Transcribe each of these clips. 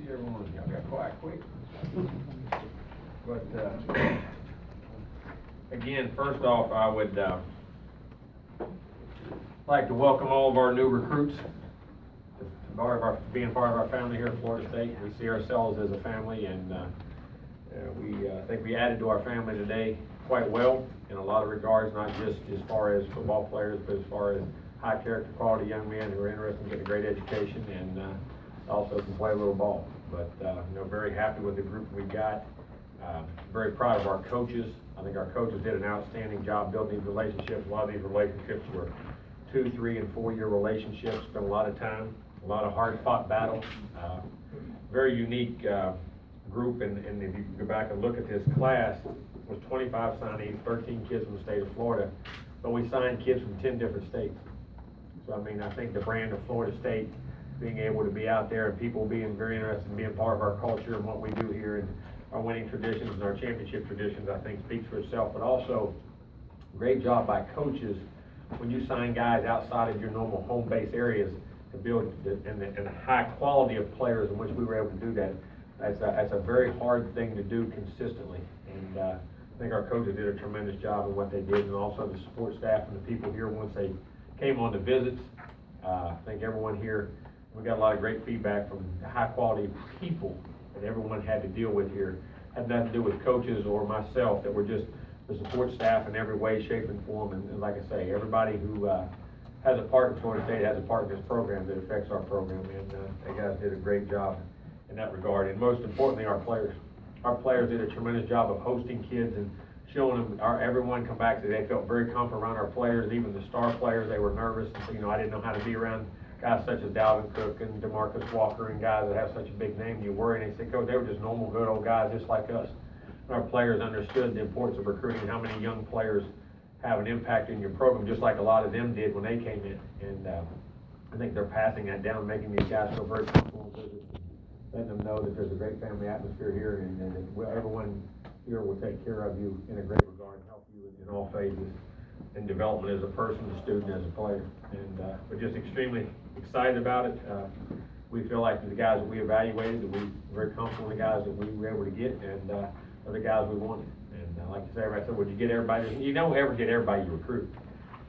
Everyone, y'all got quiet quick. But, again, first off, I would, like to welcome all of our new recruits to being part of our family here at Florida State. We see ourselves as a family, and we think we added to our family today quite well in a lot of regards, not just as far as football players, but as far as high character, quality young men who are interested in getting a great education and also can play a little ball. But very happy with the group we got. Very proud of our coaches. I think our coaches did an outstanding job building these relationships. A lot of these relationships were 2-, 3-, and 4-year relationships. Spent a lot of time, a lot of hard-fought battles. Very unique group, and if you go back and look at this class, it was 25 signees, 13 kids from the state of Florida, but we signed kids from 10 different states. So I think the brand of Florida State, being able to be out there and people being very interested in being part of our culture and what we do here and our winning traditions and our championship traditions, I think speaks for itself. But also, great job by coaches when you sign guys outside of your normal home base areas to build and the high quality of players in which we were able to do that. That's a very hard thing to do consistently. And I think our coaches did a tremendous job in what they did, and also the support staff and the people here once they came on the visits. I think everyone here, we got a lot of great feedback from the high quality people that everyone had to deal with here. Had nothing to do with coaches or myself, that were just the support staff in every way, shape, and form. And like I say, everybody who has a part in Florida State has a part in this program that affects our program, and they guys did a great job in that regard. And most importantly, our players. Our players did a tremendous job of hosting kids and showing them, everyone come back today, they felt very comfortable around our players. Even the star players, they were nervous. I didn't know how to be around guys such as Dalvin Cook and DeMarcus Walker and guys that have such a big name. You worry, and they said, Coach, they were just normal, good old guys just like us. And our players understood the importance of recruiting, how many young players have an impact in your program, just like a lot of them did when they came in. And I think they're passing that down, making these guys feel very comfortable with it, letting them know that there's a great family atmosphere here, and that everyone here will take care of you in a great regard and help you in all phases in development as a person, a student, as a player. And we're just extremely excited about it. We feel like the guys that we evaluated, that we were very comfortable with the guys that we were able to get, and are the guys we wanted. And like you say, everybody said, would you get everybody? You don't ever get everybody you recruit.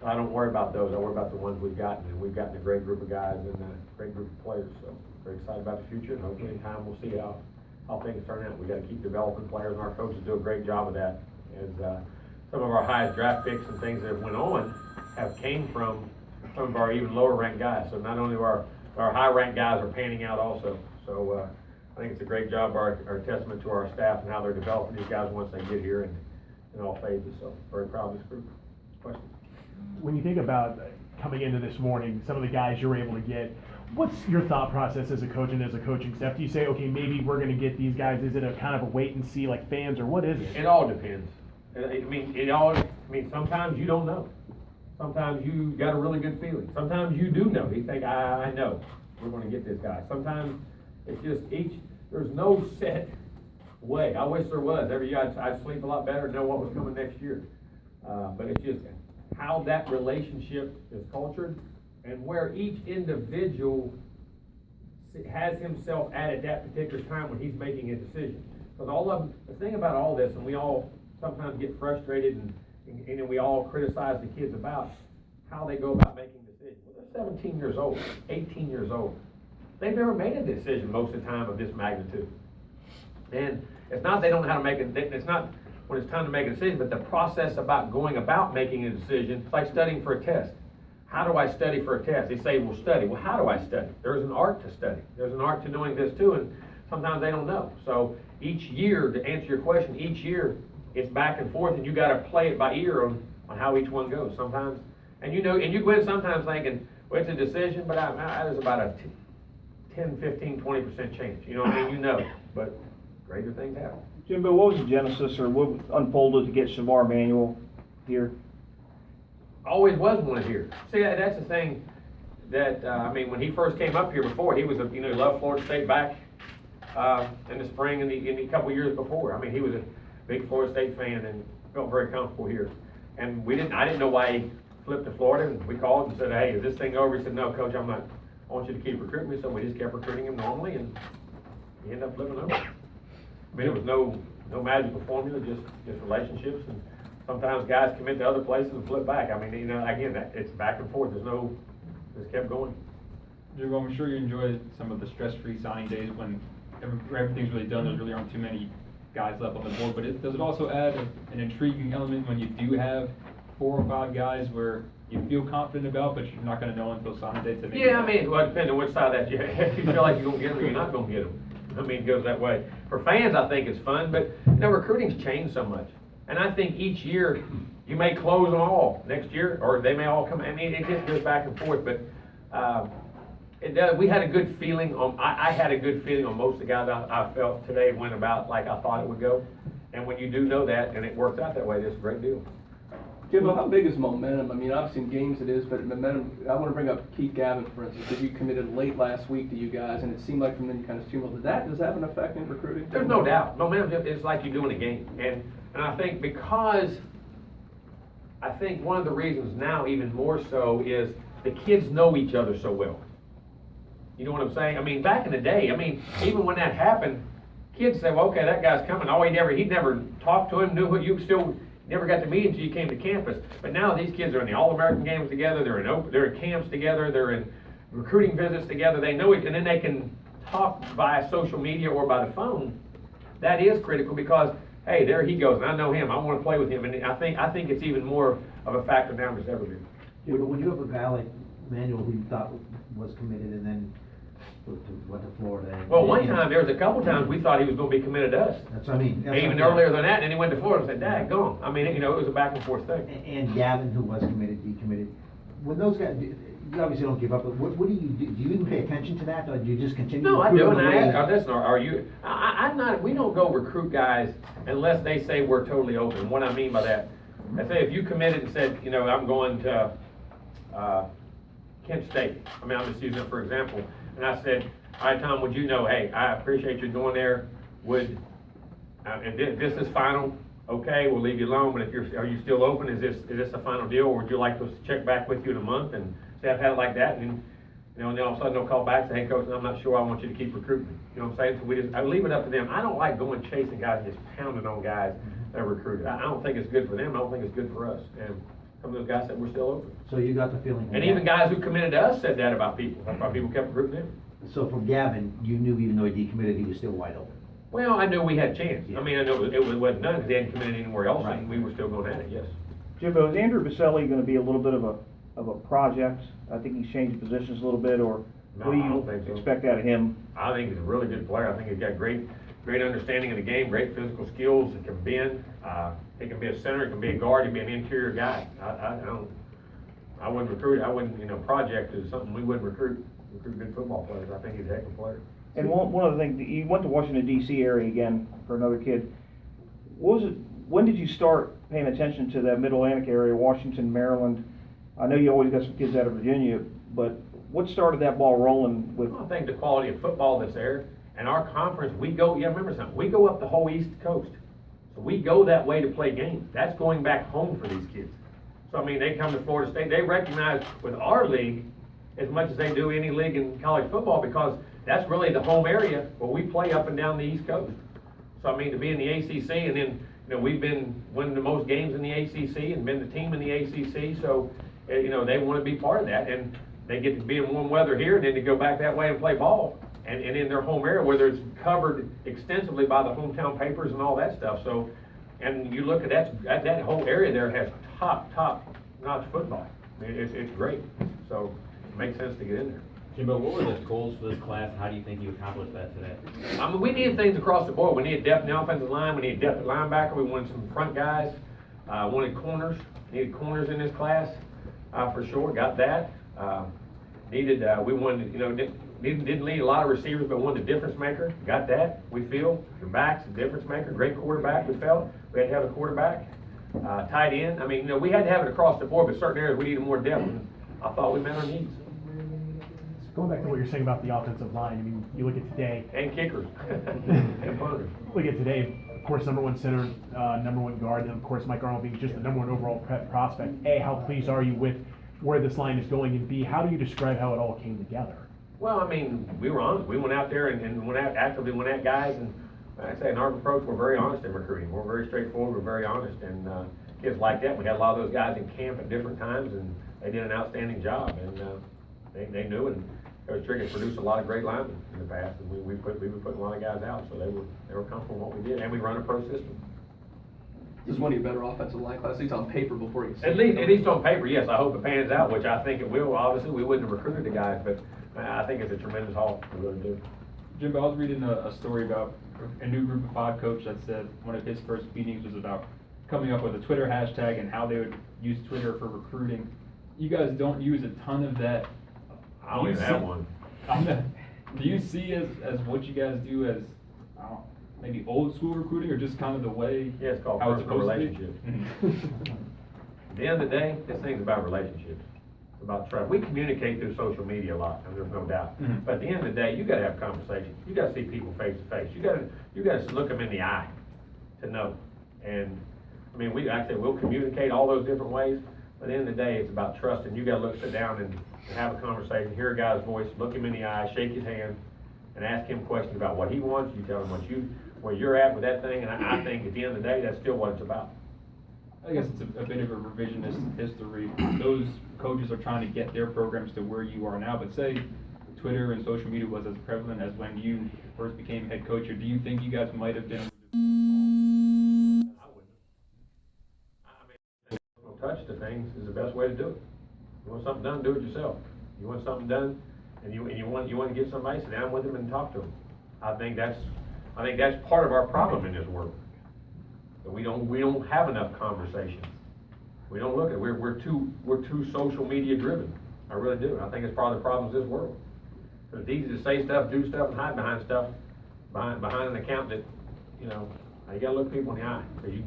I don't worry about those. I worry about the ones we've gotten, and we've gotten a great group of guys and a great group of players. So very excited about the future, and hopefully in time we'll see how things turn out. We got to keep developing players, and our coaches do a great job of that. As some of our highest draft picks and things that went on have came from some of our even lower ranked guys. So not only our high ranked guys are panning out also. So I think it's a great job, our testament to our staff and how they're developing these guys once they get here and in all phases. So very proud of this group. Questions? When you think about coming into this morning, some of the guys you were able to get, what's your thought process as a coach and as a coaching staff? Do you say, okay, maybe we're going to get these guys? Is it a kind of a wait and see like fans, or what is it? It all depends. Sometimes you don't know. Sometimes you got a really good feeling. Sometimes you do know. You think, I know we're going to get this guy. Sometimes it's just there's no set way. I wish there was. Every year I'd sleep a lot better and know what was coming next year. But it's just how that relationship is cultured and where each individual has himself at that particular time when he's making a decision. Because the thing about all this, and we all sometimes get frustrated and we all criticize the kids about how they go about making decisions. Well, they're 17 years old, 18 years old. They've never made a decision most of the time of this magnitude. And it's not they don't know how to make it. It's not when it's time to make a decision, but the process about going about making a decision. It's like studying for a test. How do I study for a test? They say, well, study. Well, how do I study? There's an art to study. There's an art to knowing this too, and sometimes they don't know. So each year, to answer your question, each year it's back and forth, and you got to play it by ear on how each one goes. Sometimes, and you go in sometimes thinking, well, it's a decision, but there's about a 10, 15, 20% chance. You know what I mean? But greater things happen. Jimbo, what was the genesis or what unfolded to get Shavar Manuel here? Always was wanted here. See, that's the thing that, when he first came up here before, he was he loved Florida State back in the spring and in a couple years before. He was a big Florida State fan and felt very comfortable here. And I didn't know why he flipped to Florida, and we called and said, hey, is this thing over? He said, no, Coach, I want you to keep recruiting me. So we just kept recruiting him normally, and you end up flipping over. I mean, there was no magical formula, just relationships, and sometimes guys commit to other places and flip back. I mean, you know, again, it's back and forth. Just kept going. Jimbo, I'm sure you enjoyed some of the stress-free signing days when everything's really done. There's really aren't too many guys left on the board. But does it also add an intriguing element when you do have 4 or 5 guys where you feel confident about, but you're not going to know until signing day to make? Yeah, I mean, well, depending on which side that you feel like you're going to get them or you're not going to get them. I mean, it goes that way. For fans, I think it's fun, but you know, recruiting's changed so much. And I think each year you may close them all next year, or they may all come. I mean, it just goes back and forth. But it does. We had a good feeling on. I had a good feeling on most of the guys I felt today went about like I thought it would go. And when you do know that, and it works out that way, it's a great deal. Jimbo, how big is momentum? I mean, obviously in games it is, but momentum, I want to bring up Keith Gavin, for instance, because you committed late last week to you guys, and it seemed like from then you kind of steamrolled. Does that have an effect in recruiting? There's no doubt. Momentum is like you do in a game. And I think one of the reasons now even more so is the kids know each other so well. You know what I'm saying? I mean, back in the day, I mean, even when that happened, kids say, well, okay, that guy's coming. Oh, he'd never talked to him, knew what you still never got to meet him until you came to campus. But now these kids are in the All-American games together, they're in camps together, they're in recruiting visits together, they know it, and then they can talk via social media or by the phone. That is critical because, hey, there he goes, and I know him, I want to play with him, and I think it's even more of a factor now than it's ever been. Yeah, but when you have a guy like Manuel who you thought was committed and then went to Florida. Well, one time, there was a couple times we thought he was going to be committed to us. That's what I mean. Even earlier than that, and then he went to Florida and said, "Dad, gone." I mean, you know, it was a back and forth thing. And Gavin, who was committed, decommitted. When those guys, you obviously don't give up, but what do you do? Do you even pay attention to that, or do you just continue? No, to I do, recruit and them away? listen, are you, I'm not, we don't go recruit guys unless they say we're totally open. What I mean by that, I say if you committed and said, you know, I'm going to, Kent State, I mean, I'm just using it for example, and I said, all right, Tom, would you know, hey, I appreciate you going there, if this is final, okay, we'll leave you alone, but are you still open? Is this a final deal, or would you like us to check back with you in a month and say I've had it like that, and you know, and then all of a sudden they'll call back and say, hey coach, I'm not sure I want you to keep recruiting me. You know what I'm saying? So I leave it up to them. I don't like going chasing guys and just pounding on guys that are recruited. I don't think it's good for them. I don't think it's good for us. And some of those guys said we're still open. So you got the feeling. And even guys who committed to us said that about people. That's why people kept recruiting them. So for Gavin, you knew even though he decommitted, he was still wide open. Well, I knew we had a chance. Yeah. I mean, I know it wasn't done because they hadn't committed anywhere else, Right. and we were still going at it. Yes. Jimbo, is Andrew Baselli going to be a little bit of a project? I think he's changed positions a little bit, or No, what do I don't you think so. expect out of him? I think he's a really good player. I think he's got great understanding of the game, great physical skills. He can bend. He can be a center. He can be a guard. He can be an interior guy. I wouldn't recruit. Project is something we wouldn't recruit good football players. I think he's a heck of a player. And one other thing, you went to Washington D.C. area again for another kid. When did you start paying attention to that Mid-Atlantic area, Washington, Maryland? I know you always got some kids out of Virginia, but what started that ball rolling with? I think the quality of football that's there, and our conference, remember something, we go up the whole East Coast. So we go that way to play games. That's going back home for these kids. So, I mean, they come to Florida State, they recognize with our league as much as they do any league in college football because that's really the home area where we play up and down the East Coast. So, I mean, to be in the ACC and then, we've been winning the most games in the ACC and been the team in the ACC. So, they want to be part of that. And they get to be in warm weather here and then to go back that way and play ball. And in their home area, whether it's covered extensively by the hometown papers and all that stuff. So, and you look at that whole area there has top-notch football. I mean, it's great. So, it makes sense to get in there. Jimbo, what were the goals for this class? How do you think you accomplished that today? I mean, we needed things across the board. We needed depth in the offensive line. We needed depth at linebacker. We wanted some front guys. Wanted corners. Needed corners in this class for sure. Got that. We wanted, didn't need a lot of receivers, but wanted a difference maker. Got that. We feel the back's a difference maker. Great quarterback. We felt we had to have a quarterback. Tight end. I mean, we had to have it across the board, but certain areas we needed more depth. And I thought we met our needs. Going back to what you're saying about the offensive line, I mean, you look at today. And kickers. And punters. Look at today, of course, number one center, number one guard, and of course Mike Arnold being just the number one overall prospect. A, how pleased are you with where this line is going, and B, how do you describe how it all came together? Well, I mean, we were honest. We went out there and actively went at guys, and like I say, in our approach, we're very honest in recruiting. We're very straightforward, we're very honest, and kids like that. We had a lot of those guys in camp at different times, and they did an outstanding job, and they knew, and Coach Trickett produced a lot of great linemen in the past, and we were putting a lot of guys out, so they were comfortable in what we did, and we run a pro system. This is one of your better offensive line classes, at least on paper before you see At least on paper, yes, I hope it pans out, which I think it will. Obviously, we wouldn't have recruited the guys, but I think it's a tremendous haul, we really do. Jimbo, I was reading a story about a new group of 5 coach that said one of his first meetings was about coming up with a Twitter hashtag and how they would use Twitter for recruiting. You guys don't use a ton of that. I don't even have one. Do you see as what you guys do as, I don't know, maybe old school recruiting, or just kind of the way? Yeah, it's called how personal supposed to be? relationships. At the end of the day, this thing's about relationships. It's about trust. We communicate through social media a lot, and there's no doubt. Mhm. But at the end of the day, you gotta have conversations. You gotta see people face to face. You gotta look them in the eye to know. And, I mean, we'll communicate all those different ways, but at the end of the day, it's about trust, and you gotta sit down and have a conversation, hear a guy's voice, look him in the eye, shake his hand, and ask him questions about what he wants. You tell him where you're at with that thing, and I think at the end of the day, that's still what it's about. I guess it's a bit of a revisionist history. Those coaches are trying to get their programs to where you are now, but say Twitter and social media was as prevalent as when you first became head coach, or do you think you guys might have been? I wouldn't. I mean, touch the things is the best way to do it. You want something done, do it yourself. You want something done, and you want to get somebody, sit down with them and talk to them. I think that's part of our problem in this world. That we don't have enough conversations. We don't look at it. We're too social media driven. I really do. I think it's part of the problems of this world. It's easy to say stuff, do stuff, and hide behind stuff, behind an account that, you gotta look people in the eye, because you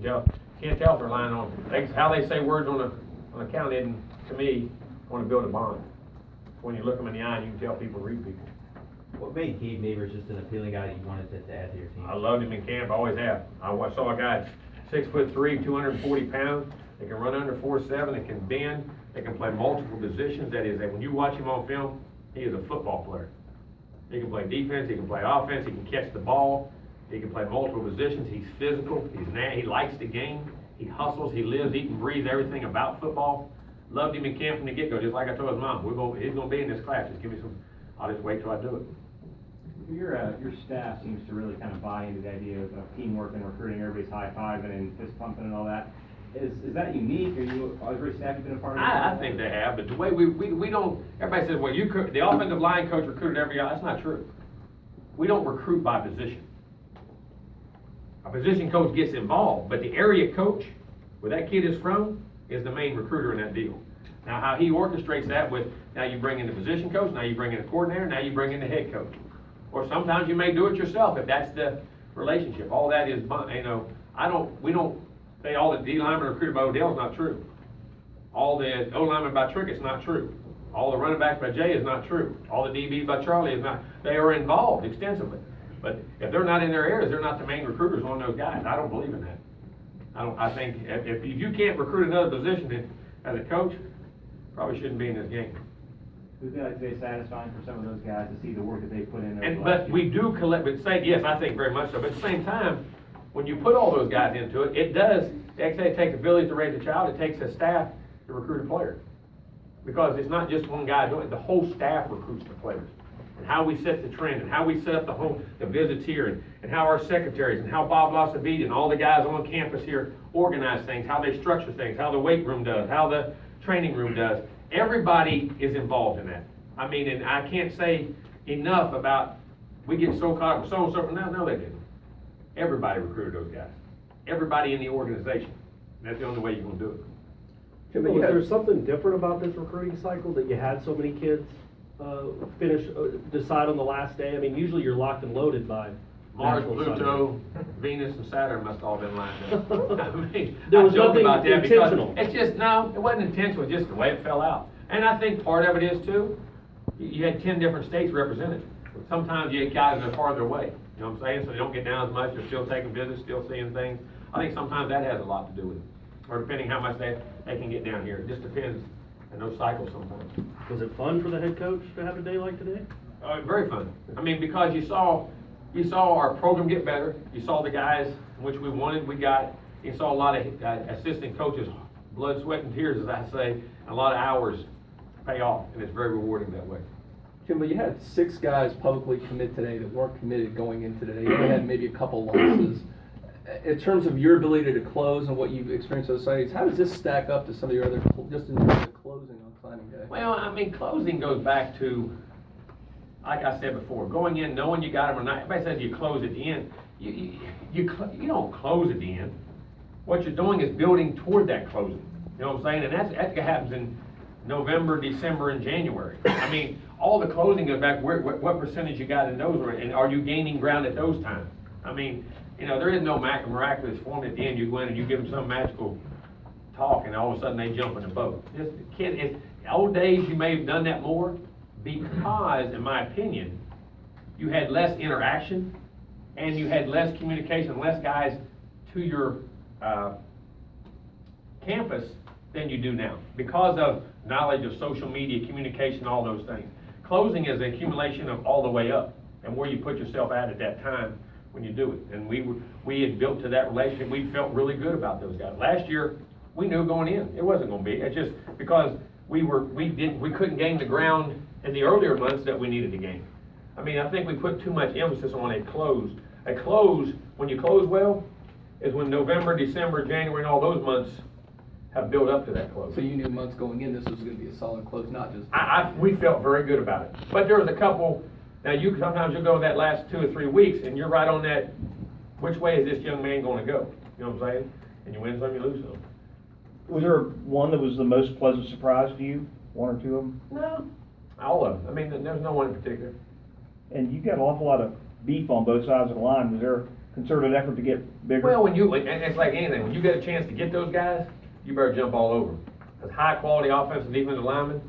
can't tell if they're lying on. How they say words on an account isn't, to me, want to build a bond. When you look them in the eye, you can tell people read people. What made Gabe Neighbors just an appealing guy that you wanted to add to your team? I loved him in camp, I always have. I saw a guy 6'3", 240 pounds. They can run under 4.7. They can bend. They can play multiple positions. That is, when you watch him on film, he is a football player. He can play defense. He can play offense. He can catch the ball. He can play multiple positions. He's physical. He likes the game. He hustles. He lives, eats, and breathes everything about football. Loved him in camp from the get-go, just like I told his mom. He's going to be in this class. Just give me some. I'll just wait till I do it. Your staff seems to really kind of buy into the idea of teamwork and recruiting. Everybody's high-fiving and fist pumping and all that. Is that unique? Has every staff been a part of it? I think they have, but the way we don't, everybody says, well, the offensive line coach recruited every guy. That's not true. We don't recruit by position. A position coach gets involved, but the area coach, where that kid is from, is the main recruiter in that deal. Now, how he orchestrates that with, now you bring in the position coach, now you bring in the coordinator, now you bring in the head coach. Or sometimes you may do it yourself if that's the relationship. All that is, we don't say all the D linemen recruited by Odell is not true. All the O linemen by Trickett's not true. All the running backs by Jay is not true. All the DBs by Charlie is not. They are involved extensively. But if they're not in their areas, they're not the main recruiters on those guys. I don't believe in that. I think if you can't recruit another position as a coach, probably shouldn't be in this game. Would that be satisfying for some of those guys to see the work that they put in there? But we do collect, but yes, I think very much so. But at the same time, when you put all those guys into it, it takes a village to raise a child. It takes a staff to recruit a player. Because it's not just one guy doing it. The whole staff recruits the players. And how we set the trend, and how we set up the visits here, and how our secretaries, and how Bob Lasavidi and all the guys on campus here organize things, how they structure things, how the weight room does, how the training room does. Everybody is involved in that. I mean, and I can't say enough about, we get so caught up with so-and-so. No, they didn't. Everybody recruited those guys. Everybody in the organization. And that's the only way you're going to do it. Jimbo, was there something different about this recruiting cycle that you had so many kids decide on the last day? I mean, usually you're locked and loaded by Mars, National Pluto, Sunday. Venus, and Saturn must all been lined up. I mean, There was I joke nothing about that intentional. because it's just, no, it wasn't intentional, just the way it fell out. And I think part of it is too, you had 10 different states represented. Sometimes you had guys that are farther away, you know what I'm saying? So they don't get down as much, they're still taking visits, still seeing things. I think sometimes that has a lot to do with it. Or depending how much they can get down here. It just depends in those cycles sometimes. Was it fun for the head coach to have a day like today? Very fun. I mean, because you saw our program get better. You saw the guys which we wanted, we got. You saw a lot of assistant coaches, blood, sweat, and tears, as I say, a lot of hours pay off, and it's very rewarding that way. Jimbo, you had 6 guys publicly commit today that weren't committed going into today. You only had maybe a couple losses. In terms of your ability to close and what you've experienced those signings, how does this stack up to some of your other, just in terms of closing on signing day? Well, I mean, closing goes back to, like I said before, going in, knowing you got them or not. Everybody says you close at the end. You don't close at the end. What you're doing is building toward that closing. You know what I'm saying? And that happens in November, December, and January. I mean, all the closing goes back, what percentage you got in those, and are you gaining ground at those times? I mean, you know, there is no miraculous formula at the end. You go in and you give them some magical talk, and all of a sudden they jump in the boat. Just, kid, it's old days you may have done that more because, in my opinion, you had less interaction and you had less communication, less guys to your campus than you do now because of knowledge of social media, communication, all those things. Closing is an accumulation of all the way up and where you put yourself at that time when you do it. And we had built to that relationship. We felt really good about those guys. Last year, we knew going in it wasn't going to be. It's just because we couldn't gain the ground in the earlier months that we needed to gain. I mean, I think we put too much emphasis on a close. A close, when you close well, is when November, December, January, and all those months have built up to that close. So you knew months going in this was going to be a solid close, not just... We felt very good about it. But there was a couple, now sometimes you'll go that last 2 or 3 weeks and you're right on that, which way is this young man going to go? You know what I'm saying? And you win some, you lose some. Was there one that was the most pleasant surprise to you? 1 or 2 of them? No, all of them. I mean, there's no one in particular. And you got an awful lot of beef on both sides of the line. Was there a concerted effort to get bigger? Well, and it's like anything, when you get a chance to get those guys, you better jump all over them. Because high quality offensive and defensive linemen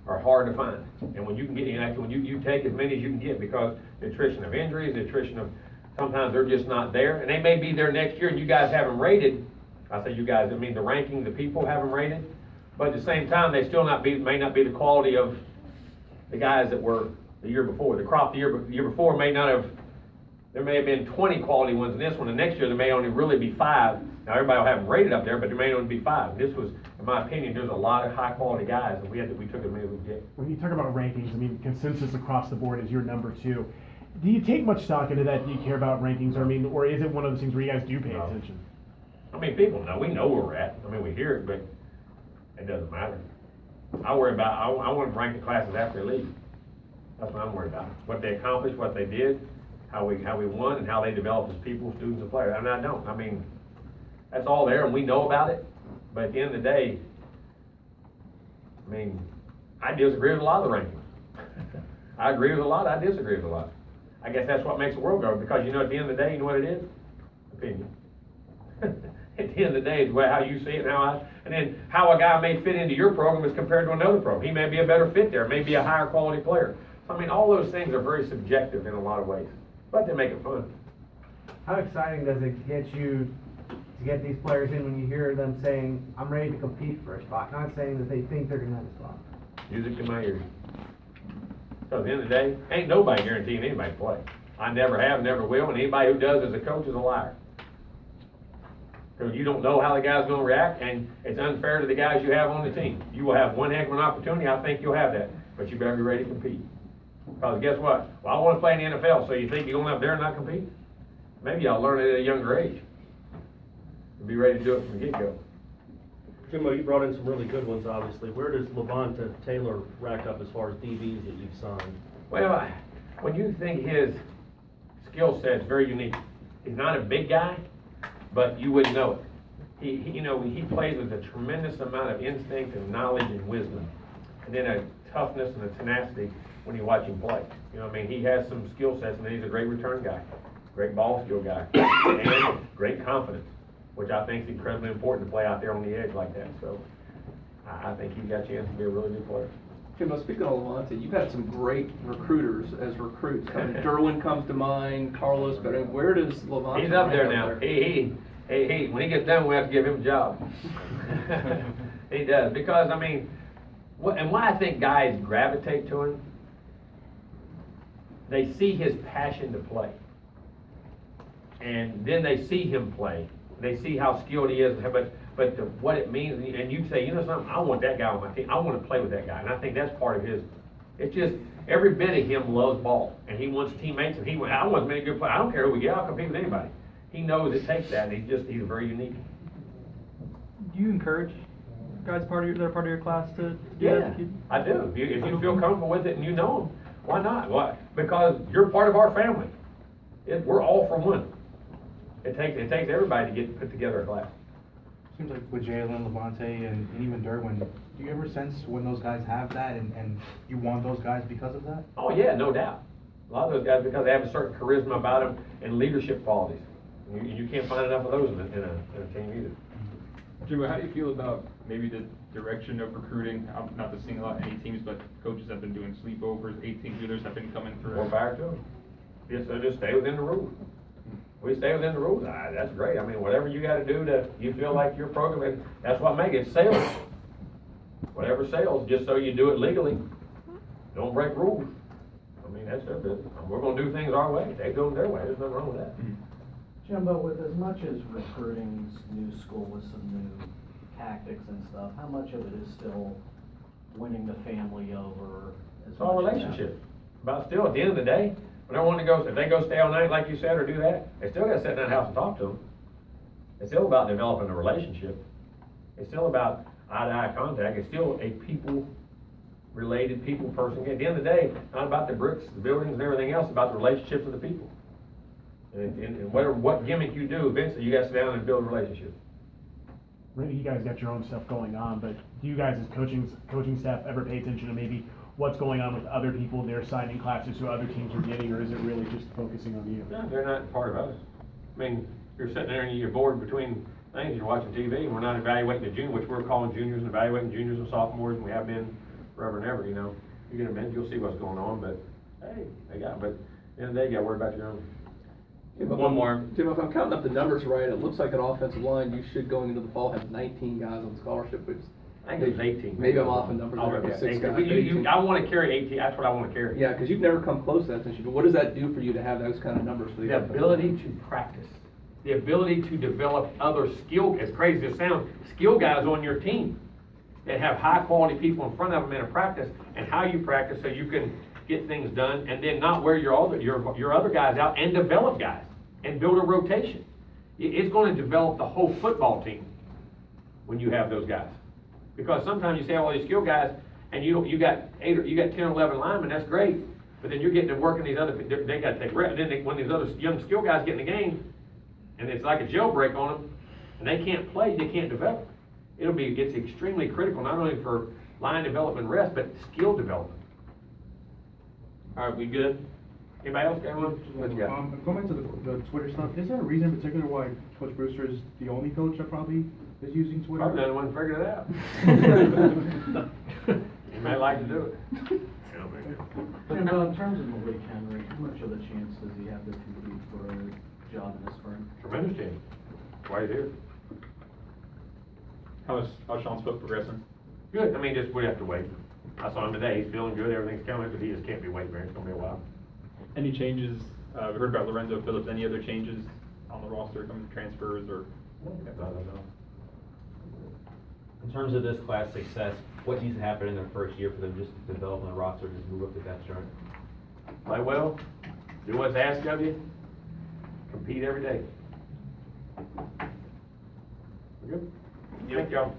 are hard to find. And when you can get, when you take as many as you can get, because the attrition of injuries, the attrition of, sometimes they're just not there. And they may be there next year and you guys have them rated. I say you guys, I mean the ranking, the people have them rated. But at the same time, they still may not be the quality of the guys that were the year before. The crop the year before may not have, there may have been 20 quality ones in this one. The next year there may only really be 5. Now everybody will have them rated up there, but there may only be 5. This was, in my opinion, there's a lot of high quality guys, and we took as many as we could get. When you talk about rankings, I mean, consensus across the board is your number 2. Do you take much stock into that? Do you care about rankings, or is it one of those things where you guys do pay attention? I mean, people know, we know where we're at. I mean, we hear it, but it doesn't matter. I worry about, I want to rank the classes after they leave. That's what I'm worried about. What they accomplished, what they did, how we won, and how they developed as people, students, and players. I mean, I don't. I mean, that's all there, and we know about it. But at the end of the day, I mean, I disagree with a lot of the rankings. I agree with a lot, I disagree with a lot. I guess that's what makes the world go, because you know, at the end of the day, you know what it is? Opinion. At the end of the day, it's how you see it, and then how a guy may fit into your program as compared to another program. He may be a better fit there, may be a higher quality player. So, I mean, all those things are very subjective in a lot of ways, but they make it fun. How exciting does it get you to get these players in when you hear them saying, I'm ready to compete for a spot, not saying that they think they're going to have a spot? Music to my ears. So at the end of the day, ain't nobody guaranteeing anybody to play. I never have, never will, and anybody who does as a coach is a liar. Because you don't know how the guy's going to react, and it's unfair to the guys you have on the team. You will have one heck of an opportunity, I think you'll have that, but you better be ready to compete. Because guess what? Well, I want to play in the NFL, so you think you're going up there and not compete? Maybe I'll learn it at a younger age. And be ready to do it from the get-go. Jimbo, you brought in some really good ones, obviously. Where does Levante Taylor rack up as far as DBs that you've signed? Well, when you think his skill set's very unique, he's not a big guy, but you wouldn't know it. He plays with a tremendous amount of instinct and knowledge and wisdom, and then a toughness and a tenacity when you watch him play. You know what I mean? He has some skill sets, and he's a great return guy, great ball skill guy, and great confidence, which I think is incredibly important to play out there on the edge like that. So I think he's got a chance to be a really good player. Jimbo, speaking of Levante, you've had some great recruiters as recruits. Derwin comes to mind, Carlos, but where does Levante? He's up there now. He, when he gets done, we have to give him a job. He does, because I mean, and why I think guys gravitate to him, they see his passion to play. And then they see him play. They see how skilled he is, but what it means, and you say, you know something, I want that guy on my team. I want to play with that guy. And I think that's part of his, it's just, every bit of him loves ball. And he wants teammates, and I want as many good players. I don't care who we get, I'll compete with anybody. He knows it takes that, and he's very unique. Do you encourage guys that are part of your class to do Yeah, that? I do. If you feel comfortable with it and you know them, why not? Why? Because you're part of our family. We're all for one. It takes everybody to get put together a class. Seems like with Jalen, Levante, and even Derwin, do you ever sense when those guys have that and you want those guys because of that? Oh yeah, no doubt. A lot of those guys, because they have a certain charisma about them and leadership qualities. You can't find enough of those in a team either. Jimbo, how do you feel about maybe the direction of recruiting? Not to single out any teams, but coaches have been doing sleepovers, 18-footers have been coming through. More back to them. Just stay within the rules. We stay within the rules. That's great. I mean, whatever you gotta do you feel like your program, and that's what makes it sales. Whatever sales, just so you do it legally. Don't break rules. I mean, that's their business. We're gonna do things our way. They go their way. There's nothing wrong with that. Jimbo, with as much as recruiting's new school with some new tactics and stuff, how much of it is still winning the family over? It's all relationship. But still, at the end of the day, when I want to go, if they go stay all night like you said or do that, they still gotta sit in that house and talk to them. It's still about developing a relationship. It's still about eye-to-eye contact. It's still a people-related, people-person. At the end of the day, not about the bricks, the buildings, and everything else, it's about the relationships of the people. And what gimmick you do, eventually you gotta sit down and build a relationship. Maybe you guys got your own stuff going on, but do you guys as coaching staff ever pay attention to maybe what's going on with other people, they're signing classes who other teams are getting, or is it really just focusing on you? No, they're not part of us. I mean, you're sitting there and you're bored between things, you're watching TV, and we're not evaluating the junior, which we're calling juniors and evaluating juniors and sophomores, and we have been forever and ever, you know. You get them in, you'll see what's going on, but hey, but at the end of the day, you gotta worry about your own. One more. Jim, if I'm counting up the numbers right, it looks like an offensive line, you should going into the fall have 19 guys on scholarship, which I think it's 18. Maybe I'm off in numbers there, but 6 guys. I wanna carry 18, that's what I wanna carry. Yeah, because you've never come close to that since you, but what does that do for you to have those kind of numbers for the The offensive ability line? to practice, the ability to develop other skill, as crazy as it sounds, skill guys on your team that have high quality people in front of them in a practice, and how you practice so you can get things done, and then not wear your other guys out, and develop guys, and build a rotation. It's gonna develop the whole football team when you have those guys. Because sometimes you say all these skill guys, and you got 10 or 11 linemen, that's great, but then you're getting to work in these other, they gotta take reps, then when these other young skill guys get in the game, and it's like a jailbreak on them, and they can't play, they can't develop. It's extremely critical, not only for line development and rest, but skill development. All right, we good? Anybody else got one? What you got? Going back to the Twitter stuff, is there a reason in particular why Coach Brewster is the only coach that probably is using Twitter? Probably the one figured it out. You might like to do it. Jimbo, in terms of Malik Henry, how much of a chance does he have to compete for a job in the spring? Tremendous chance. That's why he's here. How's Sean's foot progressing? Good, I mean, just, we have to wait. I saw him today, he's feeling good, everything's coming, but he just can't be weight bearing, it's gonna be a while. Any changes, we heard about Lorenzo Phillips, any other changes on the roster, coming transfers or? In terms of this class success, what needs to happen in their first year for them just to develop on the roster, just move up the depth chart? Play well, do what's asked of you, compete every day. We're good? Thank y'all.